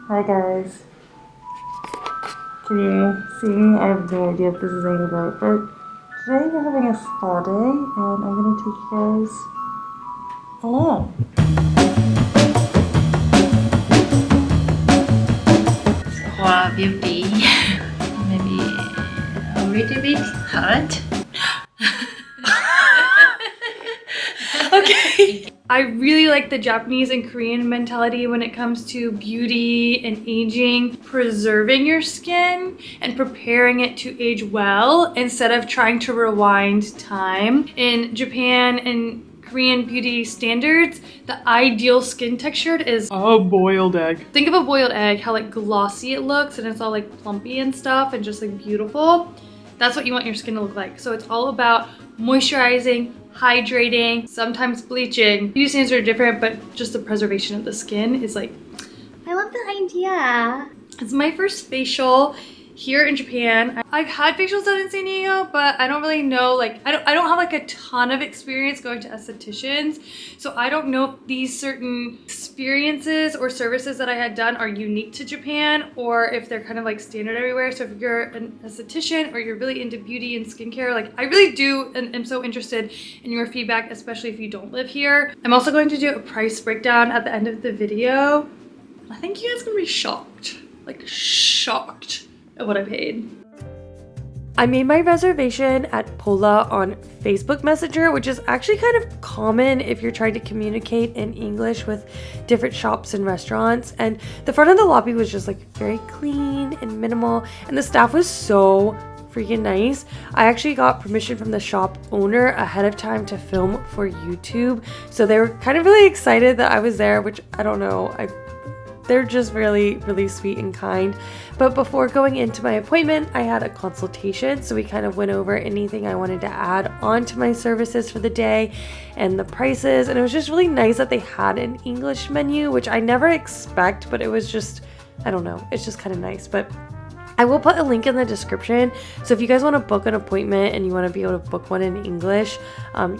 Hi guys. Can you see? I have no idea if this is aimed right, but today we're having a spa day and I'm gonna take you guys along. For beauty, maybe a little bit hurt. Okay. I really like the Japanese and Korean mentality when it comes to beauty and aging, preserving your skin and preparing it to age well instead of trying to rewind time. In Japan and Korean beauty standards, the ideal skin texture is a boiled egg. Think of a boiled egg, how like glossy it looks and it's all like plumpy and stuff and just like beautiful. That's what you want your skin to look like. So it's all about moisturizing, hydrating, sometimes bleaching. Beauty standards are different, but just the preservation of the skin is like, I love the idea. It's my first facial here in Japan. I've had facials done in San Diego, but I don't really know, like, I don't have like a ton of experience going to estheticians. So I don't know if these certain experiences or services that I had done are unique to Japan or if they're kind of like standard everywhere. So if you're an esthetician or you're really into beauty and skincare, like I really do and am so interested in your feedback, especially if you don't live here. I'm also going to do a price breakdown at the end of the video. I think you guys are gonna be shocked, like shocked at what I paid. I made my reservation at Pola on Facebook Messenger, which is actually kind of common if you're trying to communicate in English with different shops and restaurants. And the front of the lobby was just like very clean and minimal, and the staff was so freaking nice. I actually got permission from the shop owner ahead of time to film for YouTube, so they were kind of really excited that I was there, which I don't know, they're just really, really sweet and kind. But before going into my appointment, I had a consultation. So we kind of went over anything I wanted to add on to my services for the day and the prices. And it was just really nice that they had an English menu, which I never expect, but it was just, I don't know, it's just kind of nice. But I will put a link in the description. So if you guys want to book an appointment and you want to be able to book one in English,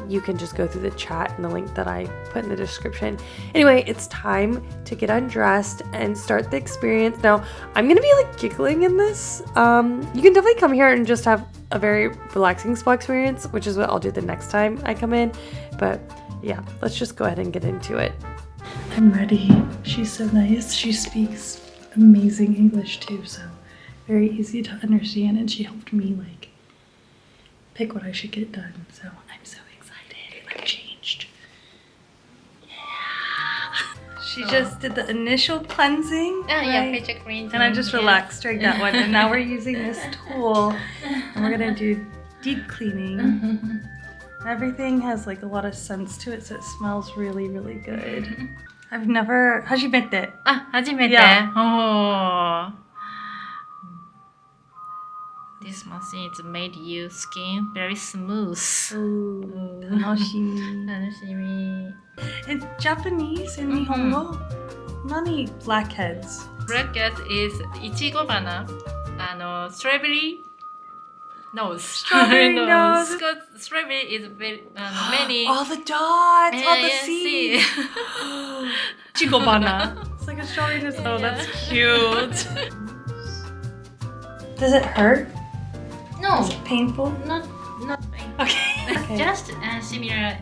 you can just go through the chat and the link that I put in the description. Anyway, it's time to get undressed and start the experience. Now, I'm going to be like giggling in this. You can definitely come here and just have a very relaxing spa experience, which is what I'll do the next time I come in. But yeah, let's just go ahead and get into it. I'm ready. She's so nice. She speaks amazing English too, so very easy to understand, and she helped me like pick what I should get done. So I'm so excited. I'm changed. Yeah. She just did the initial cleansing. Yeah, facial cleansing. And I just relaxed during that one. And now we're using this tool and we're gonna do deep cleaning. Everything has like a lot of scents to it, so it smells really, really good. I've never, hajimete. 初めて? Yeah. Oh. This machine is made your skin very smooth. Ooh, 楽しみ. 楽しみ. In Japanese, in Nihongo, nani blackheads? Blackheads is いちご花. Strawberry nose. Strawberry nose. Because strawberry is very many. All the dots, all the yeah, seeds. Chigobana. It's like a strawberry nose. Oh, that's cute. Does it hurt? No, Is it painful? not Okay. just similar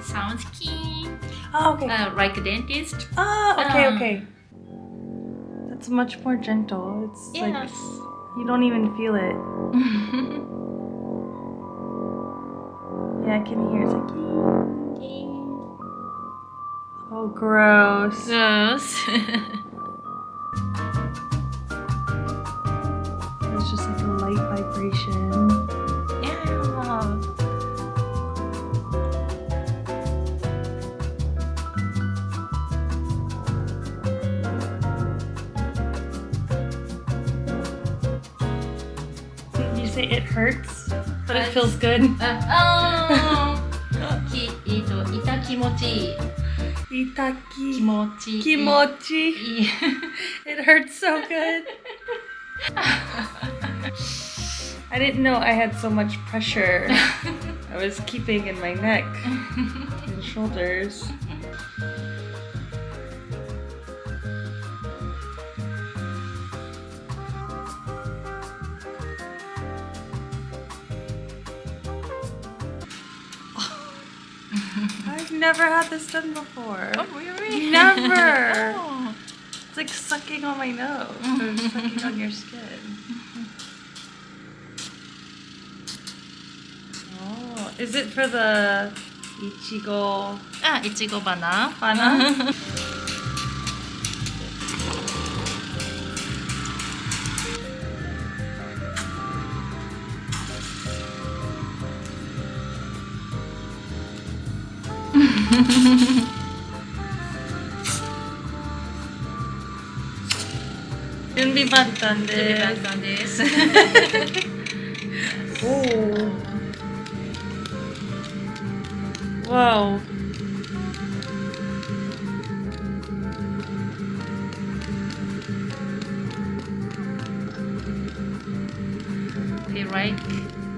sound skin, Oh, okay. like dentist. Oh, okay, okay. That's much more gentle. It's Yes. like you don't even feel it. Yeah, I can hear. It's like, oh, gross. Yes. It's just like a light vibration. Yeah. You say it hurts, but it feels good. 痛気持ちいい。Itaki. 気持ちいい。 Kimochi. いい。 It hurts so good. I didn't know I had so much pressure. I was keeping in my neck and shoulders. I've never had this done before. Oh, really? Never. Oh. It's like sucking on my nose or sucking on your skin. Oh, is it for the ichigo Ah, ichigo bana. bana? 준비반찬 desu. Oh. Wow. Feel right?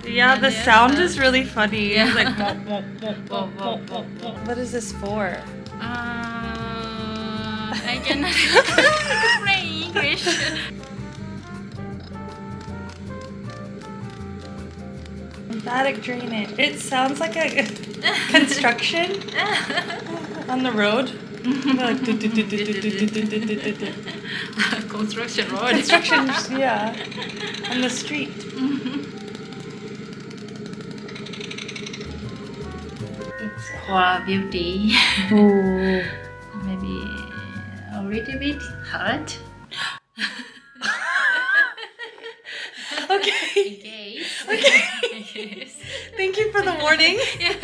Yeah, the Yeah, sound the- is really funny. Yeah. It's like womp, womp, womp, womp, womp, womp, womp. What is this for? I cannot explain English. Lymphatic drainage. It sounds like a construction on the road. Like, Construction road. construction, yeah, on the street. It's for beauty. Oh. Maybe a little bit hurt. Okay. Okay. Yes. Thank you for the warning. Yeah.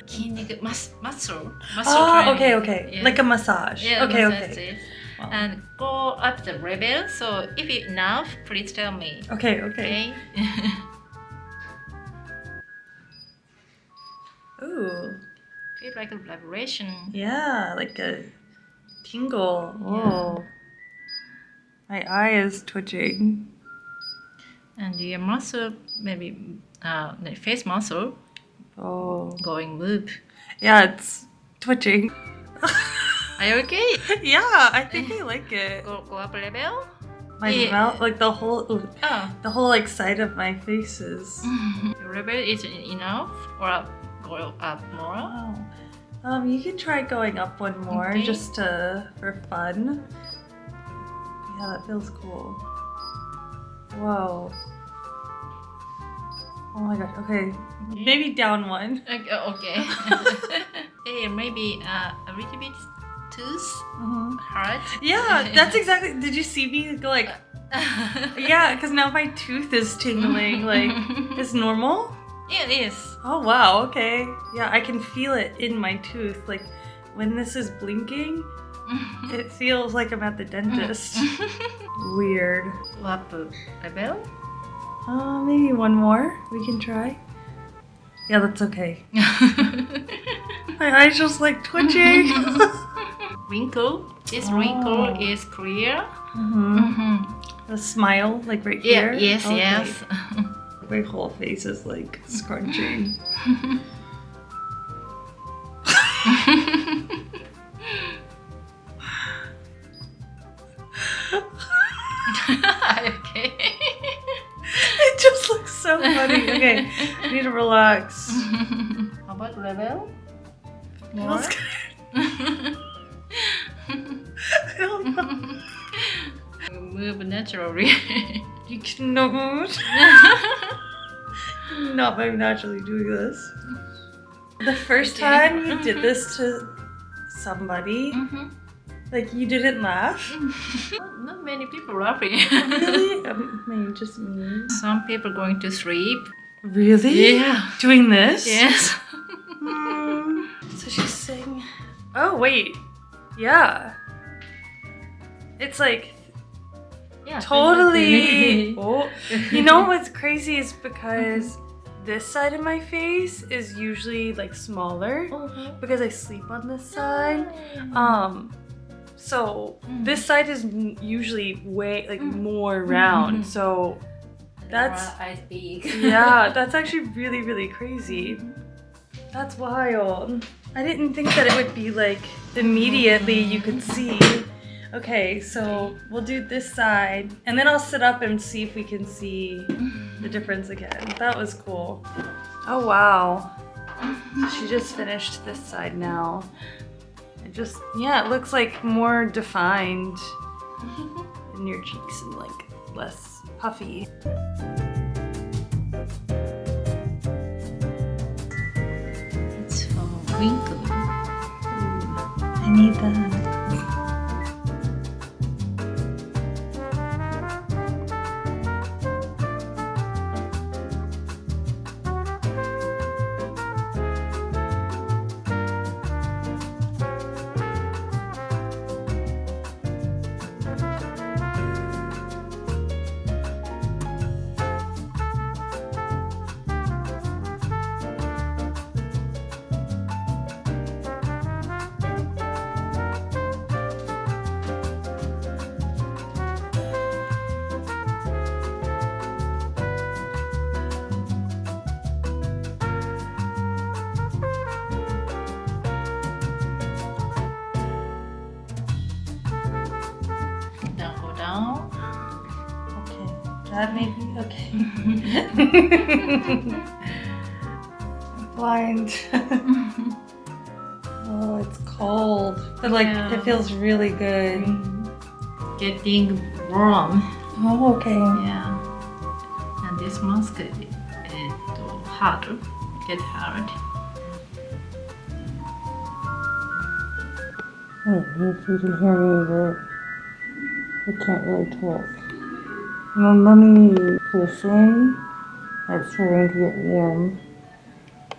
筋肉 muscle. Oh, training. okay. Yeah. Like a massage. Yeah, okay, massages. okay. Wow. And go up the level. So if it's enough, please tell me. Okay, okay. Okay. Ooh. Feel like a vibration. Yeah, like a tingle. Oh. My eye is twitching. And your muscle, maybe the face muscle, Oh. going move. Yeah, it's twitching. Are you okay? Yeah, I think I like it. Go up level. My Yeah. mouth, like the whole Oh. like side of my face is. Your level is enough, or go up more. Wow. You can try going up one more Okay. just for fun. Yeah, that feels cool. Whoa. Oh my gosh. Okay, maybe down one. Okay. Hey, maybe a little bit tooth hurt. Yeah, that's exactly. Did you see me go like? Yeah, because now my tooth is tingling. Like, it's normal. Yeah, it is. Oh wow. Okay. Yeah, I can feel it in my tooth. Like, when this is blinking, it feels like I'm at the dentist. Weird. Up level. Maybe one more we can try. Yeah, that's okay. My eyes just like twitching. Wrinkle. This Oh. wrinkle is clear. A smile, like right Yeah. here. Yes. Okay. Yes. My whole face is like scrunching. Okay. It just looks so funny. Okay, I need to relax. How about level? More? More? I don't know. Move naturally. You cannot move. Not by naturally doing this. The first time you did this to somebody, like you didn't laugh. Not many people laughing. Really? Maybe just me. Some people going to sleep. Really? Yeah. Doing this? Yes. So she's saying, oh wait, yeah. It's like Yeah. totally. Oh. You know what's crazy is because this side of my face is usually like smaller because I sleep on this side. So this side is usually way like more round. So that's eyes big. yeah, that's actually really crazy. That's wild. I didn't think that it would be like immediately you could see. Okay, so we'll do this side and then I'll sit up and see if we can see the difference again. That was cool. Oh wow. She just finished this side now. It just, yeah, it looks like more defined in your cheeks and like less puffy. It's for wrinkles. I need that. Down, go down. Okay, that may be okay. Blind. Oh, it's cold, but like Yeah. it feels really good. Getting warm. Oh, okay. Yeah. And this mask is hard. Get hard. I don't know if you can hear me, but I can't really talk. My mummy pushing. It's starting to get warm.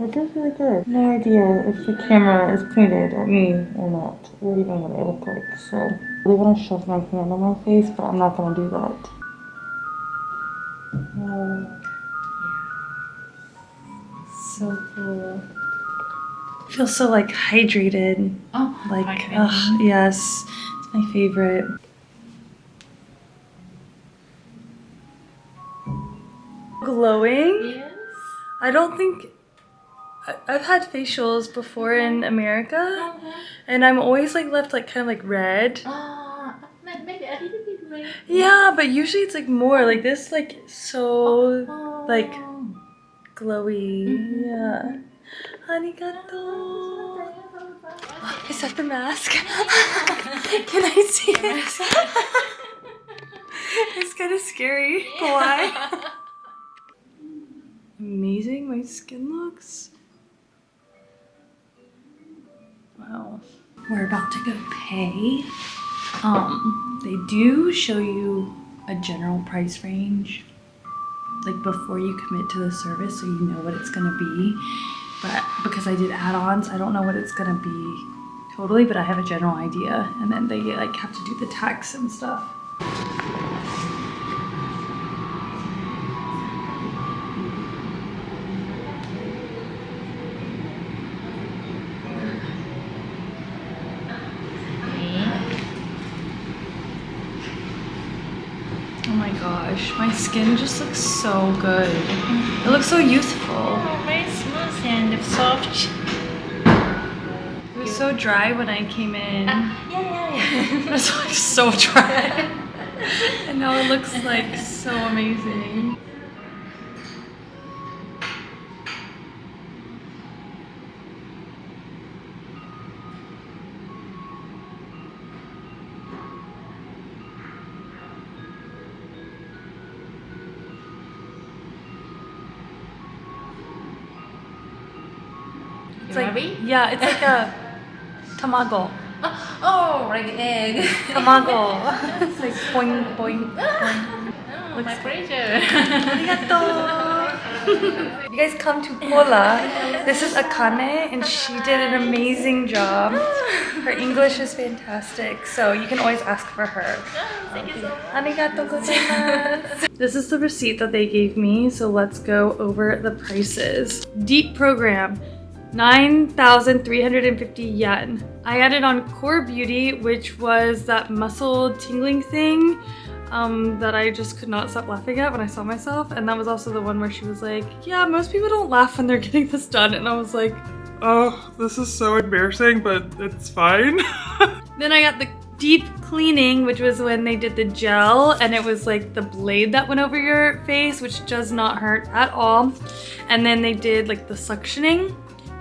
It does really good. No idea if the camera is pointed at me or not, or even what I look like. So I really want to shove my hand on my face, but I'm not going to do that. So cool. I feel so like hydrated. Oh, Like, hydrating. yes, it's my favorite. Glowing? Yes. I don't think I've had facials before in America, and I'm always like left like kind of like red. Maybe a little bit red. Yeah, but usually it's like more like this, like so like glowy. Yeah. Arigato. Is that the mask? Can I see it? It's kind of scary. Why? Amazing, my skin looks. Wow. We're about to go pay. They do show you a general price range, like before you commit to the service, so you know what it's gonna be. But because I did add-ons, I don't know what it's gonna be totally, but I have a general idea. And then they like have to do the tax and stuff. Oh my gosh, my skin just looks so good. It looks so youthful. Oh, very smooth and soft. It was so dry when I came in. Yeah. It was like so dry. And now it looks like so amazing. It's like, yeah, it's like a tamago. Oh, like egg. Tamago. It's like boing, boing, boing. Oh, my pleasure. Arigato. You guys come to Pola. This is Akane, and she did an amazing job. Her English is fantastic, so you can always ask for her. Thank you so much. Arigato gozaimasu. This is the receipt that they gave me, so let's go over the prices. Deep program. 9,350 yen. I added on Core Beauty, which was that muscle tingling thing that I just could not stop laughing at when I saw myself. And that was also the one where she was like, yeah, most people don't laugh when they're getting this done. And I was like, oh, this is so embarrassing, but it's fine. Then I got the deep cleaning, which was when they did the gel, and it was like the blade that went over your face, which does not hurt at all. And then they did like the suctioning.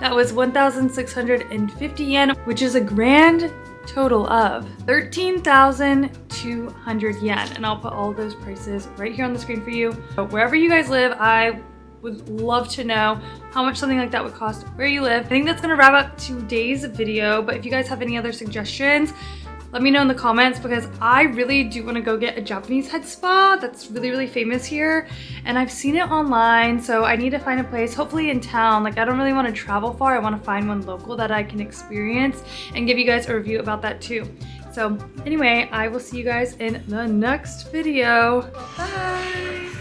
That was 1,650 yen, which is a grand total of 13,200 yen. And I'll put all of those prices right here on the screen for you. But wherever you guys live, I would love to know how much something like that would cost where you live. I think that's gonna wrap up today's video, but if you guys have any other suggestions, let me know in the comments, because I really do want to go get a Japanese head spa that's really, really famous here. And I've seen it online, so I need to find a place, hopefully in town. Like, I don't really want to travel far. I want to find one local that I can experience and give you guys a review about that too. So anyway, I will see you guys in the next video. Bye!